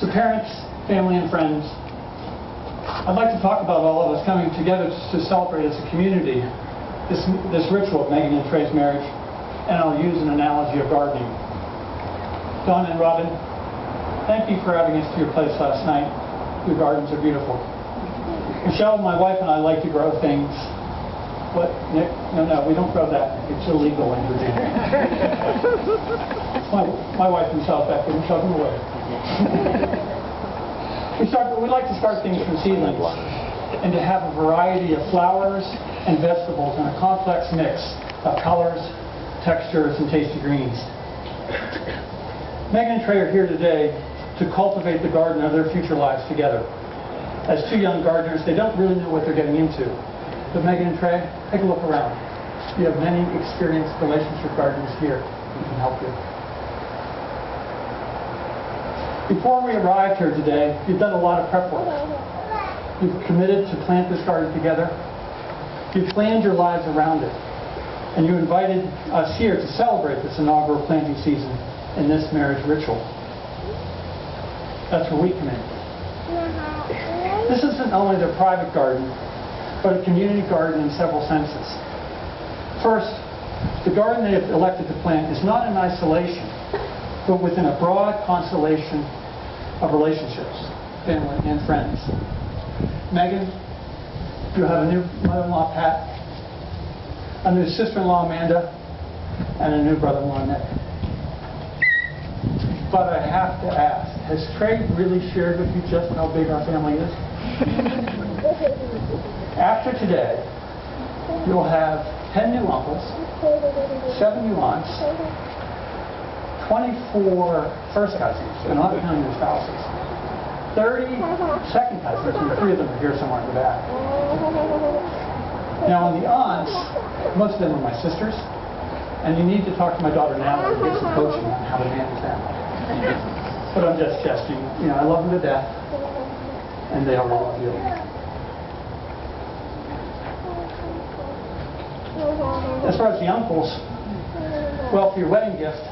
So parents, family, and friends, I'd like to talk about all of us coming together to celebrate as a community this ritual of Megan and Trey's marriage, and I'll use an analogy of gardening. Don and Robin, thank you for having us to your place last night. Your gardens are beautiful. Michelle, my wife, and I like to grow things. What, Nick? No, we don't grow that. It's illegal in Virginia. my wife, Michelle, back there. Michelle, come away. We like to start things from seedlings and to have a variety of flowers and vegetables in a complex mix of colors, textures, and tasty greens. Megan and Trey are here today to cultivate the garden of their future lives together. As two young gardeners, they don't really know what they're getting into. But Megan and Trey, take a look around. You have many experienced relationship gardeners here who can help you. Before we arrived here today, you've done a lot of prep work. You've committed to plant this garden together. You've planned your lives around it. And you invited us here to celebrate this inaugural planting season in this marriage ritual. That's where we come in. This isn't only their private garden, but a community garden in several senses. First, the garden they have elected to plant is not in isolation, but within a broad constellation of relationships, family and friends. Megan, you have a new mother-in-law, Pat, a new sister-in-law, Amanda, and a new brother-in-law, Nick. But I have to ask, has Trey really shared with you just how big our family is? After today, you'll have 10 new uncles, 7 new aunts, 24 first cousins, and I'm not counting your spouses, 30 second cousins, and 3 of them are here somewhere in the back. Now, on the aunts, most of them are my sisters, and you need to talk to my daughter Natalie and get some coaching on how to manage them. But I'm just jesting. You know, I love them to death, and they all love you. As far as the uncles, well, for your wedding gift,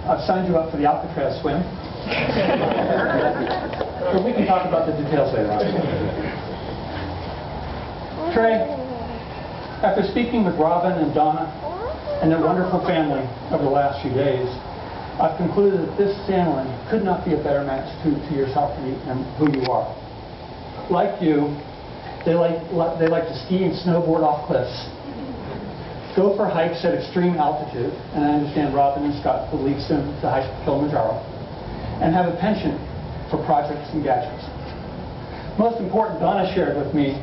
I've signed you up for the Alcatraz swim. But we can talk about the details later on. Trey, after speaking with Robin and Donna and their wonderful family over the last few days, I've concluded that this family could not be a better match to yourself and who you are. Like you, they like to ski and snowboard off cliffs, go for hikes at extreme altitude, and I understand Robin and Scott will leave soon to hike Kilimanjaro, and have a penchant for projects and gadgets. Most important, Donna shared with me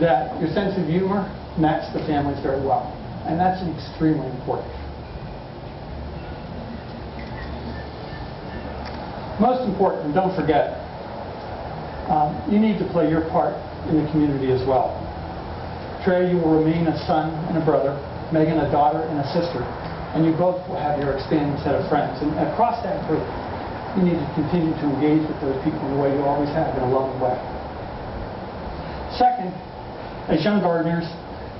that your sense of humor matched the families very well, and that's extremely important. Most important, and don't forget, you need to play your part in the community as well. Trey, you will remain a son and a brother, Megan a daughter and a sister, and you both will have your expanding set of friends. And across that group, you need to continue to engage with those people in the way you always have, in a loving way. Second, as young gardeners,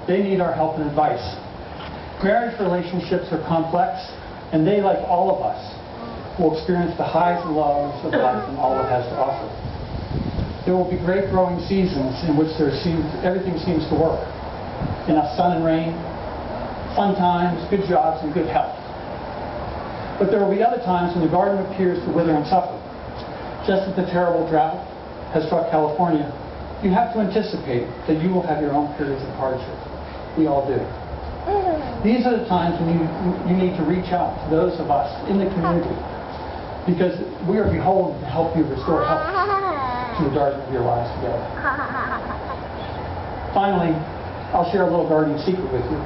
they need our help and advice. Marriage relationships are complex, and they, like all of us, will experience the highs and lows of life and all it has to offer. There will be great growing seasons in which everything seems to work. Enough sun and rain, fun times, good jobs, and good health. But there will be other times when the garden appears to wither and suffer. Just as the terrible drought has struck California, you have to anticipate that you will have your own periods of hardship. We all do. These are the times when you need to reach out to those of us in the community, because we are beholden to help you restore health to the garden of your lives together. Finally, I'll share a little gardening secret with you.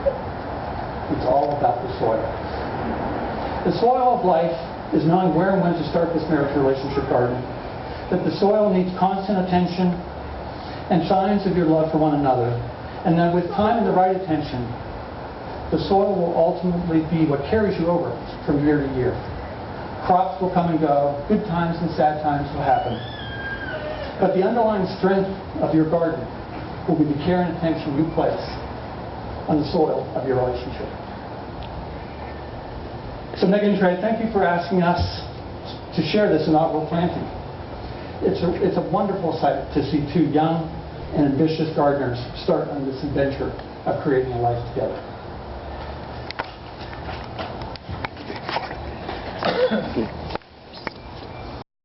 It's all about the soil. The soil of life is knowing where and when to start this marriage relationship garden. That the soil needs constant attention and signs of your love for one another. And that with time and the right attention, the soil will ultimately be what carries you over from year to year. Crops will come and go, good times and sad times will happen. But the underlying strength of your garden will be the care and attention you place on the soil of your relationship. So Megan and Trey, thank you for asking us to share this inaugural planting. it's a wonderful sight to see two young and ambitious gardeners start on this adventure of creating a life together.